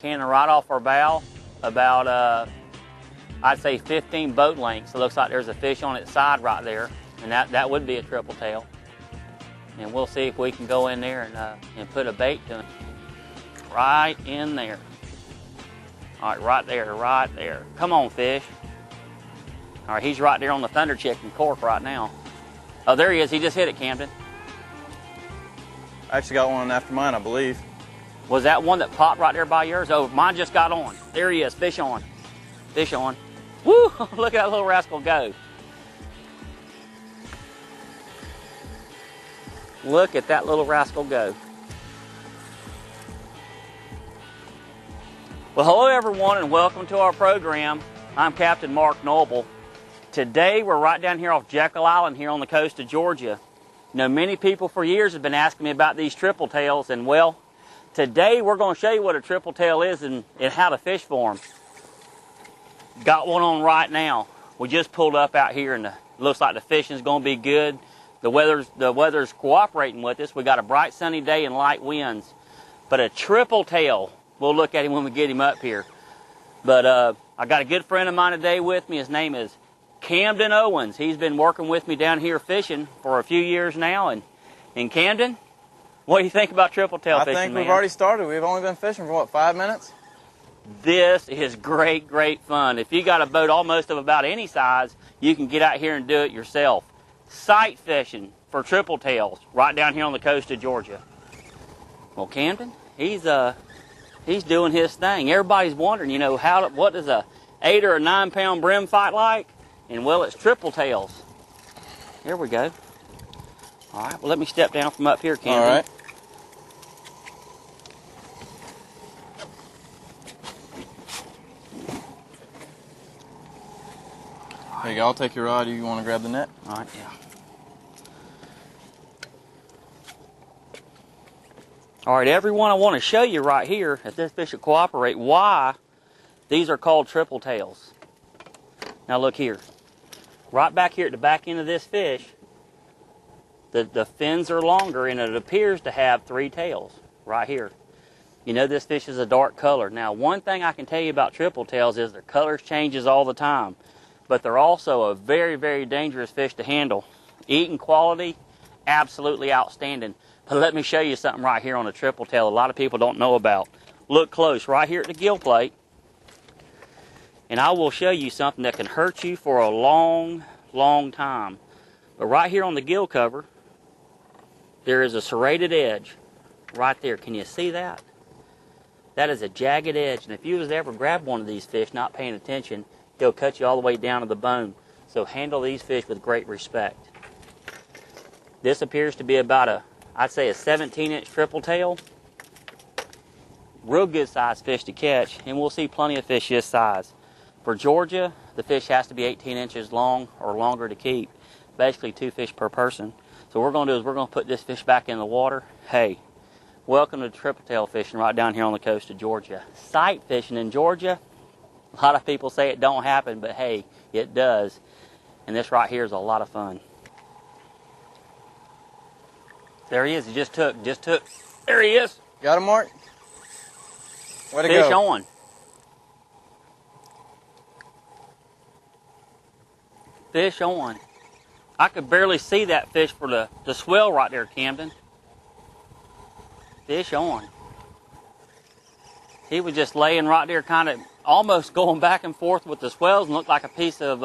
Cannon right off our bow, about I'd say 15 boat lengths. It looks like there's a fish on its side right there, and that would be a triple tail. And we'll see if we can go in there and put a bait to him. Right in there. All right, right there, right there. Come on, fish. All right, he's right there on the Thunder Chicken cork right now. Oh, there he is. He just hit it, Camden. I actually got one after mine, I believe. Was that one that popped right there by yours? Oh, mine just got on. There he is, fish on. Fish on. Woo, look at that little rascal go. Look at that little rascal go. Well, hello everyone and welcome to our program. I'm Captain Mark Noble. Today we're right down here off Jekyll Island here on the coast of Georgia. You know, many people for years have been asking me about these triple tails, and well, today we're going to show you what a triple tail is and how to fish for them. Got one on right now. We just pulled up out here and it looks like the fishing's going to be good. The weather's cooperating with us. We got a bright sunny day and light winds. But a triple tail, we'll look at him when we get him up here. But I got a good friend of mine today with me. His name is Camden Owens. He's been working with me down here fishing for a few years now. And Camden, what do you think about triple tail fishing, I think man? we've already started. We've only been fishing for, what, 5 minutes? This is great, great fun. If you got a boat almost of about any size, you can get out here and do it yourself. Sight fishing for triple tails right down here on the coast of Georgia. Well, Camden, he's doing his thing. Everybody's wondering, you know, what does a 8 or a 9 pound brim fight like? And well, it's triple tails. Here we go. All right, well, let me step down from up here, Camden. All right. There you go. I'll take your rod. You want to grab the net? All right, yeah. All right, everyone, I want to show you right here, if this fish will cooperate, why these are called triple tails. Now look here. Right back here at the back end of this fish, the fins are longer and it appears to have 3 tails right here. You know this fish is a dark color. Now, one thing I can tell you about triple tails is their colors changes all the time. But they're also a very, very dangerous fish to handle. Eating quality, absolutely outstanding. But let me show you something right here on a triple tail a lot of people don't know about. Look close, right here at the gill plate. And I will show you something that can hurt you for a long, long time. But right here on the gill cover, there is a serrated edge right there. Can you see that? That is a jagged edge. And if you was to ever grab one of these fish not paying attention, he'll cut you all the way down to the bone. So handle these fish with great respect. This appears to be about I'd say a 17-inch triple tail. Real good sized fish to catch, and we'll see plenty of fish this size. For Georgia, the fish has to be 18 inches long or longer to keep. Basically 2 fish per person. So what we're going to do is we're going to put this fish back in the water. Hey, welcome to triple tail fishing right down here on the coast of Georgia. Sight fishing in Georgia, a lot of people say it don't happen, but hey, it does. And this right here is a lot of fun. There he is. He just took. There he is. Got him, Mark? Way to Fish go. on. Fish on. I could barely see that fish for the swell right there, Camden. Fish on. He was just laying right there, kind of almost going back and forth with the swells and looked like a piece of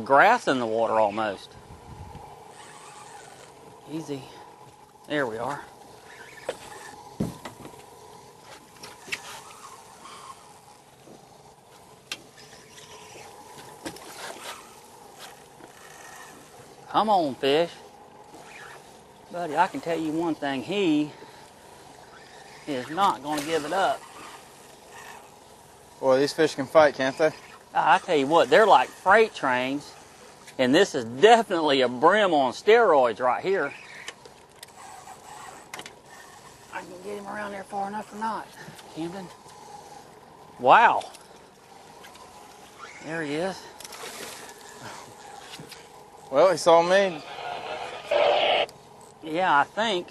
grass in the water almost. Easy. There we are. Come on, fish. Buddy, I can tell you one thing. He is not going to give it up. Boy, these fish can fight, can't they? I tell you what, they're like freight trains. And this is definitely a brim on steroids right here. I can get him around there far enough or not, Camden. Wow. There he is. Well, he saw me. Yeah, I think.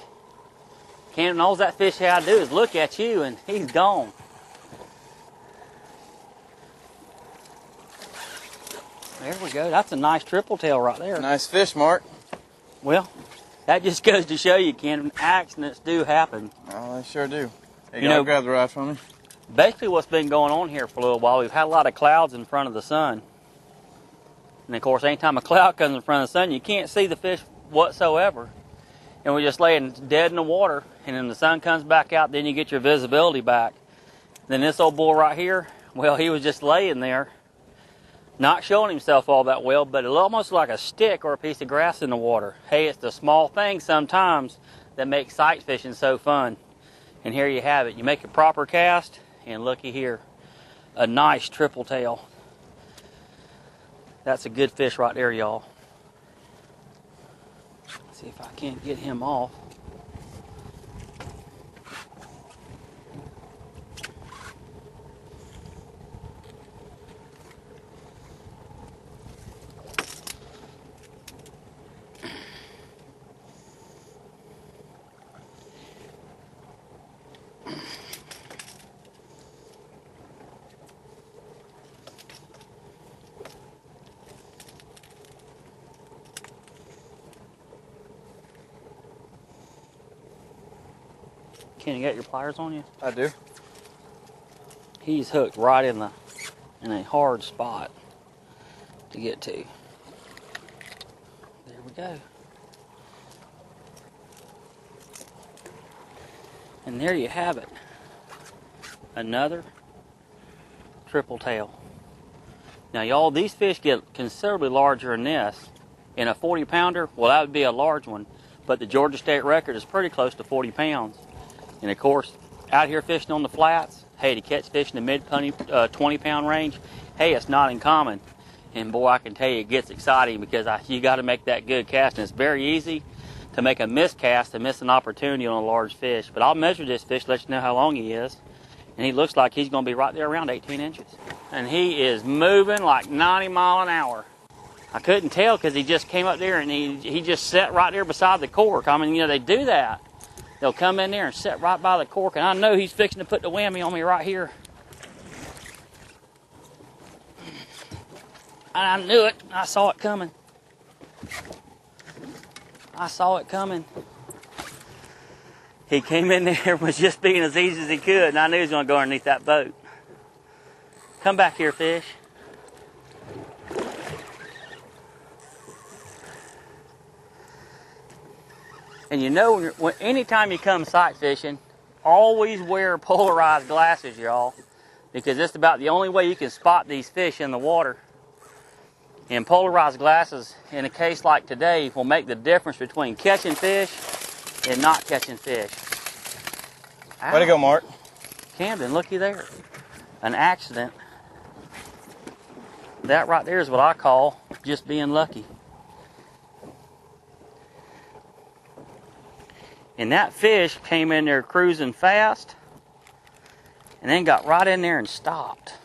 Camden, all that fish had to do is look at you and he's gone. There we go. That's a nice triple tail right there. Nice fish, Mark. Well, that just goes to show you, Camden, accidents do happen. Oh, they sure do. Hey, You know, grab the rod from me. Basically what's been going on here for a little while, we've had a lot of clouds in front of the sun. And of course, anytime a cloud comes in front of the sun, you can't see the fish whatsoever. And we're just laying dead in the water, and then the sun comes back out, then you get your visibility back. Then this old bull right here, well, he was just laying there, not showing himself all that well, but it almost like a stick or a piece of grass in the water. Hey, it's the small things sometimes that make sight fishing so fun. And here you have it. You make a proper cast, and looky here, a nice triple tail. That's a good fish right there, y'all. See if I can't get him off. Can you get your pliers on you? I do. He's hooked right in a hard spot to get to. There we go. And there you have it. Another triple tail. Now y'all, these fish get considerably larger than this. In a 40 pounder, well, that would be a large one, but the Georgia state record is pretty close to 40 pounds. And of course, out here fishing on the flats, hey, to catch fish in the mid 20 pound range, hey, it's not uncommon. And boy, I can tell you, it gets exciting because you got to make that good cast. And it's very easy to make a miscast and miss an opportunity on a large fish. But I'll measure this fish, let you know how long he is. And he looks like he's going to be right there around 18 inches. And he is moving like 90 miles an hour. I couldn't tell because he just came up there and he just sat right there beside the cork. I mean, you know, they do that. They'll come in there and sit right by the cork, and I know he's fixing to put the whammy on me right here. I knew it. I saw it coming. I saw it coming. He came in there and was just being as easy as he could, and I knew he was going to go underneath that boat. Come back here, fish. And you know, anytime you come sight fishing, always wear polarized glasses, y'all, because it's about the only way you can spot these fish in the water. And polarized glasses, in a case like today, will make the difference between catching fish and not catching fish. Ow. Way to go, Mark. Camden, looky there. An accident. That right there is what I call just being lucky. And that fish came in there cruising fast and then got right in there and stopped.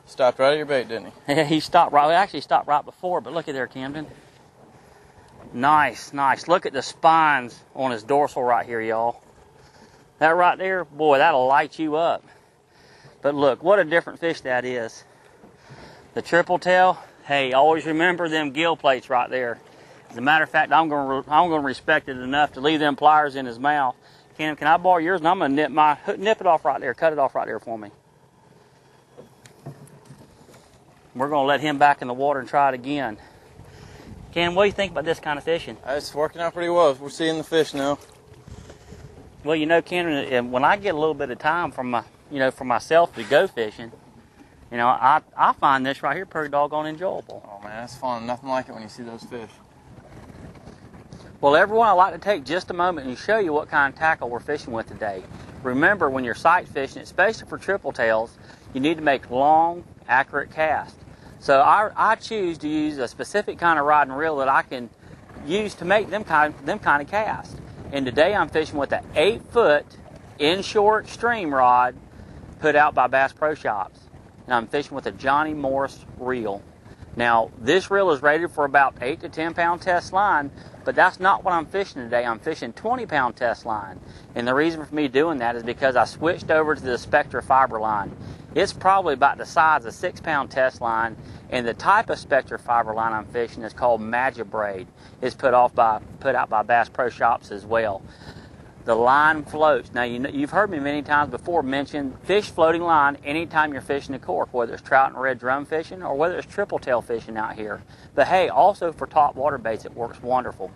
Stopped right at your bait, didn't he? He stopped right, actually stopped right before, but look at there, Camden. Nice, nice. Look at the spines on his dorsal right here, y'all. That right there, boy, that'll light you up. But look, what a different fish that is. The triple tail, hey, always remember them gill plates right there. As a matter of fact, I'm going to respect it enough to leave them pliers in his mouth. Can I borrow yours? And I'm going to nip it off right there. Cut it off right there for me. We're going to let him back in the water and try it again. Ken, what do you think about this kind of fishing? It's working out pretty well. We're seeing the fish now. Well, you know, Ken, when I get a little bit of time for myself to go fishing, you know, I find this right here pretty doggone enjoyable. Oh man, it's fun. Nothing like it when you see those fish. Well, everyone, I'd like to take just a moment and show you what kind of tackle we're fishing with today. Remember, when you're sight fishing, especially for triple tails, you need to make long, accurate casts. So I choose to use a specific kind of rod and reel that I can use to make them kind of casts. And today I'm fishing with an 8-foot inshore extreme rod put out by Bass Pro Shops. And I'm fishing with a Johnny Morris reel. Now, this reel is rated for about 8 to 10 pound test line, but that's not what I'm fishing today. I'm fishing 20 pound test line. And the reason for me doing that is because I switched over to the Spectra fiber line. It's probably about the size of 6 pound test line, and the type of Spectra fiber line I'm fishing is called Magibraid. It's put out by Bass Pro Shops as well. The line floats. Now, you've heard me many times before mention fish floating line anytime you're fishing a cork, whether it's trout and red drum fishing or whether it's tripletail fishing out here. But hey, also for top water baits, it works wonderful.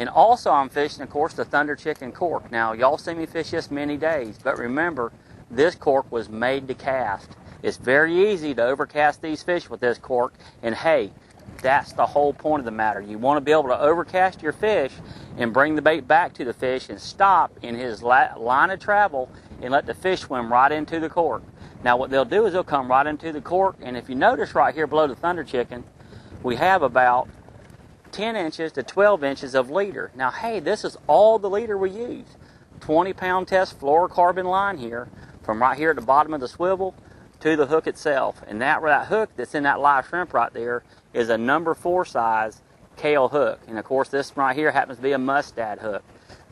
And also I'm fishing, of course, the Thunder Chicken cork. Now, y'all see me fish this many days, but remember, this cork was made to cast. It's very easy to overcast these fish with this cork, and hey, that's the whole point of the matter. You want to be able to overcast your fish and bring the bait back to the fish and stop in his line of travel and let the fish swim right into the cork. Now what they'll do is they'll come right into the cork, and if you notice right here below the Thunder Chicken, we have about 10 inches to 12 inches of leader. Now hey, this is all the leader we use. 20 pound test fluorocarbon line here, from right here at the bottom of the swivel to the hook itself. And that hook that's in that live shrimp right there is a number 4 size Kale hook. And of course this right here happens to be a mustad hook.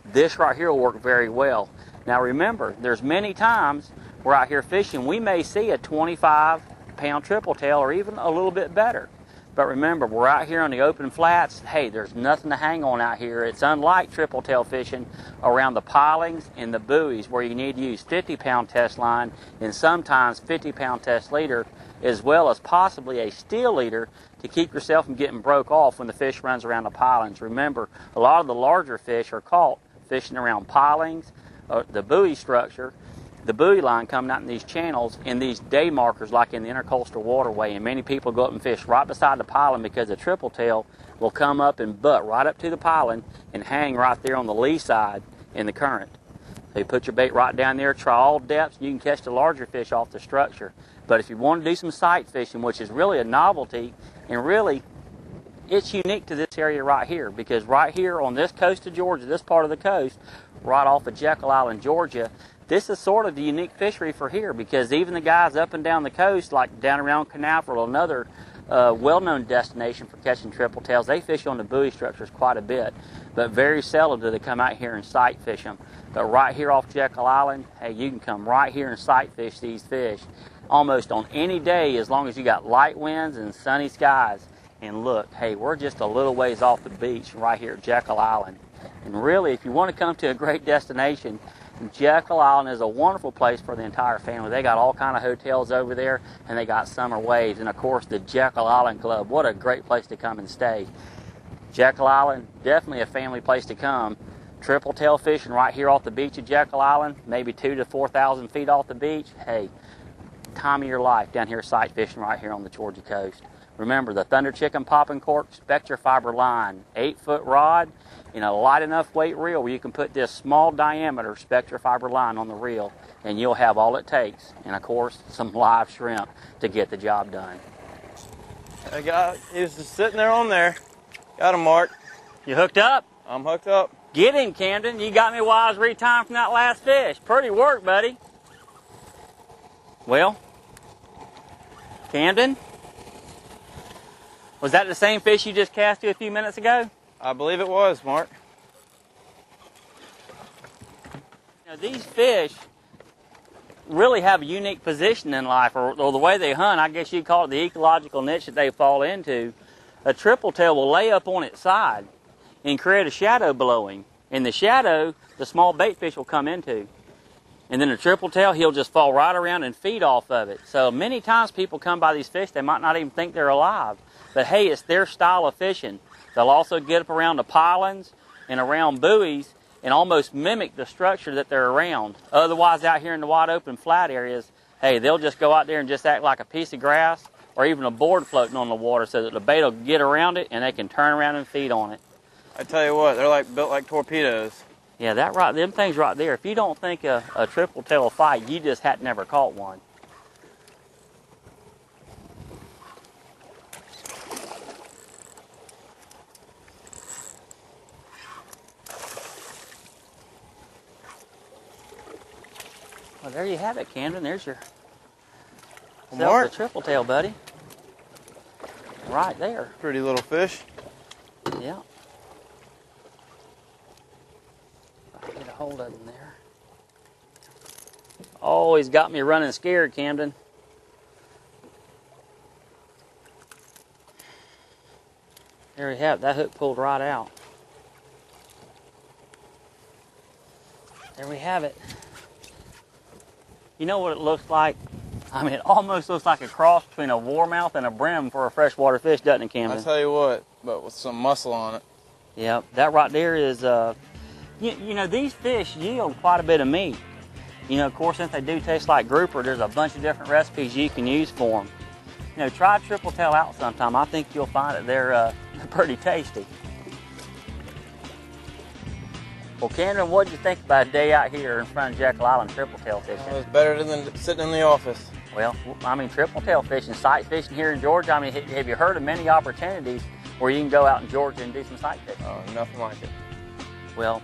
This right here will work very well. Now remember, there's many times we're out here fishing, we may see a 25 pound tripletail or even a little bit better. But remember, we're out here on the open flats. Hey, there's nothing to hang on out here. It's unlike tripletail fishing around the pilings and the buoys where you need to use 50 pound test line and sometimes 50 pound test leader, as well as possibly a steel leader to keep yourself from getting broke off when the fish runs around the pilings. Remember, a lot of the larger fish are caught fishing around pilings, the buoy structure, the buoy line coming out in these channels, in these day markers like in the intercoastal waterway, and many people go up and fish right beside the piling because the tripletail will come up and butt right up to the piling and hang right there on the lee side in the current. So you put your bait right down there, try all depths, and you can catch the larger fish off the structure. But if you want to do some sight fishing, which is really a novelty, and really it's unique to this area right here, because right here on this coast of Georgia, this part of the coast, right off of Jekyll Island, Georgia, this is sort of the unique fishery for here, because even the guys up and down the coast, like down around Canaveral, another well-known destination for catching tripletails, they fish on the buoy structures quite a bit, but very seldom do they come out here and sight fish them. But right here off Jekyll Island, hey, you can come right here and sight fish these fish almost on any day as long as you got light winds and sunny skies. And look, hey, we're just a little ways off the beach right here at Jekyll Island. And really, if you want to come to a great destination, Jekyll Island is a wonderful place for the entire family. They got all kind of hotels over there, and they got summer waves. And of course, the Jekyll Island Club, what a great place to come and stay. Jekyll Island, definitely a family place to come. Tripletail fishing right here off the beach of Jekyll Island, maybe 2,000 to 4,000 feet off the beach. Hey, time of your life down here sight fishing right here on the Georgia coast. Remember, the Thunder Chicken popping cork Spectra fiber line, 8-foot rod, in a light enough weight reel where you can put this small diameter Spectra fiber line on the reel, and you'll have all it takes, and of course some live shrimp to get the job done. He was just sitting there on there. Got him, Mark. You hooked up? I'm hooked up. Get him, Camden. You got me while I was retimed from that last fish. Pretty work, buddy. Well, Camden, was that the same fish you just cast to a few minutes ago? I believe it was, Mark. Now, these fish really have a unique position in life, or the way they hunt. I guess you'd call it the ecological niche that they fall into. A tripletail will lay up on its side and create a shadow below him. In the shadow, the small bait fish will come into. And then a tripletail, he'll just fall right around and feed off of it. So many times people come by these fish, they might not even think they're alive. But hey, it's their style of fishing. They'll also get up around the pilings and around buoys and almost mimic the structure that they're around. Otherwise, out here in the wide open flat areas, hey, they'll just go out there and just act like a piece of grass or even a board floating on the water so that the bait will get around it and they can turn around and feed on it. I tell you what, they're built like torpedoes. Yeah, them things right there. If you don't think a tripletail will fight, you just had never caught one. Well, there you have it, Camden. There's your Mark, the tripletail, buddy. right there. Pretty little fish. Yeah. I'll get a hold of him there. Oh, he's got me running scared, Camden. There we have it. That hook pulled right out. There we have it. You know what it looks like? I mean, it almost looks like a cross between a warmouth and a brim for a freshwater fish, doesn't it, Camden? I'll tell you what, but with some muscle on it. Yeah, that right there is, you know, these fish yield quite a bit of meat. You know, of course, since they do taste like grouper, there's a bunch of different recipes you can use for them. You know, try Tripletail out sometime. I think you'll find that they're pretty tasty. Well, Camden, what did you think about a day out here in front of Jekyll Island Tripletail fishing? It was better than sitting in the office. Well, I mean, Tripletail fishing, sight fishing here in Georgia. I mean, have you heard of many opportunities where you can go out in Georgia and do some sight fishing? Oh, nothing like it. Well,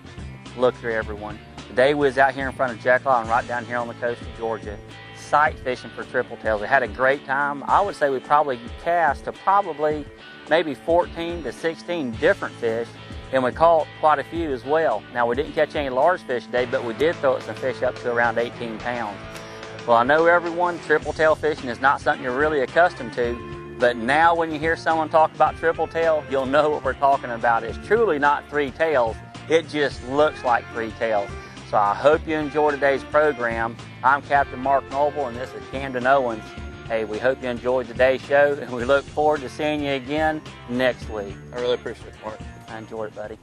look here, everyone. Today we was out here in front of Jekyll Island, right down here on the coast of Georgia, sight fishing for Tripletails. We had a great time. I would say we probably cast to maybe 14 to 16 different fish, and we caught quite a few as well. Now, we didn't catch any large fish today, but we did throw some fish up to around 18 pounds. Well, I know everyone, Tripletail fishing is not something you're really accustomed to, but now when you hear someone talk about Tripletail, you'll know what we're talking about. It's truly not three tails. It just looks like three tails. So I hope you enjoyed today's program. I'm Captain Mark Noble, and this is Camden Owens. Hey, we hope you enjoyed today's show, and we look forward to seeing you again next week. I really appreciate it, Mark. I enjoyed it, buddy.